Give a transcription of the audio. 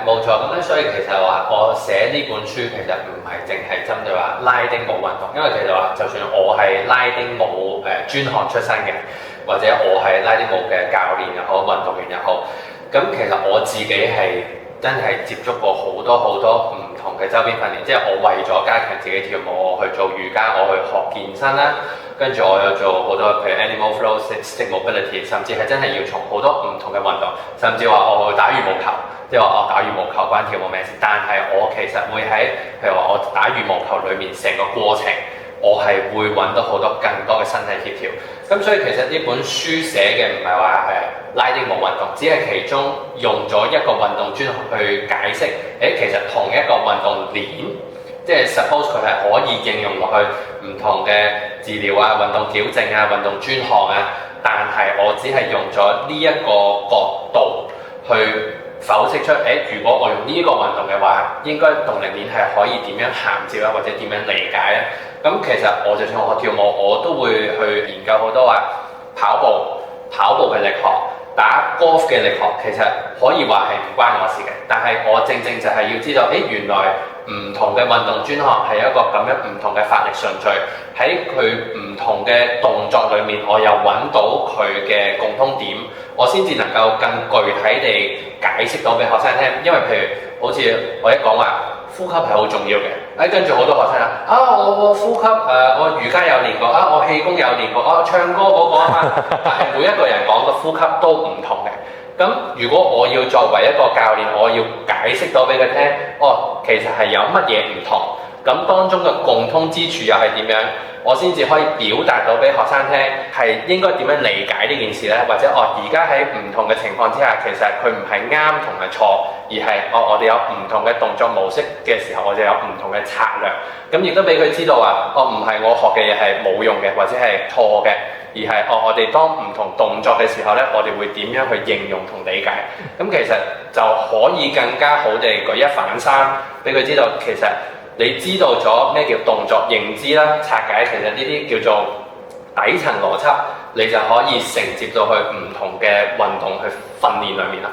冇錯，咁咧，所以其實話我寫呢本書其實唔係淨係針對話拉丁舞運動，因為其實話就算我係拉丁舞專項出身嘅，或者我係拉丁舞嘅教練又好，運動員又好，咁其實我自己係真係接觸過好多好多唔同嘅周邊訓練，即係我為咗加強自己跳舞，我去做瑜伽，我去學健身啦，跟住我有做好多譬如 animal flow、stick mobility， 甚至係真係要從好多唔同嘅運動，甚至話我去打羽毛球。即係話我打羽毛球關跳舞咩事？但係我其實會喺譬如話我打羽毛球裏面成個過程，我係會揾到好多更多嘅身體協調。咁所以其實呢本書寫嘅唔係話拉丁舞運動，只係其中用咗一個運動專項去解釋。其實同一個運動鏈，即係 suppose 佢係可以應用落去唔同嘅治療啊、運動矯正啊、運動專項啊，但係我只係用咗呢一個角度去剖析出，如果我用呢個運動嘅話，應該動力鏈係可以點樣銜接啊，或者點樣理解咧？咁其實我就算我學跳舞，我都會去研究好多話跑步嘅力學、打 golf 嘅力學，其實可以話係唔關我事嘅。但係我正正就係要知道，原來唔同嘅運動專項係一個咁樣唔同嘅發力順序，喺佢唔同嘅動作裡面，我又揾到佢嘅共通點，我先至能夠更具體地解釋到俾學生聽。因為譬如好似我一講話呼吸係好重要嘅，跟住好多學生我呼吸我瑜伽有練過我氣功有練過唱歌嗰個啊嘛，但係每一個人講嘅呼吸都唔同嘅。咁如果我要作為一個教練，我要解釋到俾佢聽，其實係有乜嘢唔同，咁當中嘅共通之處又係點樣，我先至可以表達到俾學生聽，係應該點樣理解呢件事呢？或者而家喺唔同嘅情況之下，其實佢唔係啱同埋錯，而係我哋有唔同嘅動作模式嘅時候，我就有唔同嘅策略。咁亦都俾佢知道話，唔係我學嘅嘢係冇用嘅，或者係錯嘅。而係我哋當唔同動作嘅時候呢，我哋會點樣去應用同理解？咁其實就可以更加好地舉一反三，俾佢知道其實你知道咗咩叫動作認知啦、拆解，其實呢啲叫做底層邏輯，你就可以承接到去唔同嘅運動去訓練裏面啦。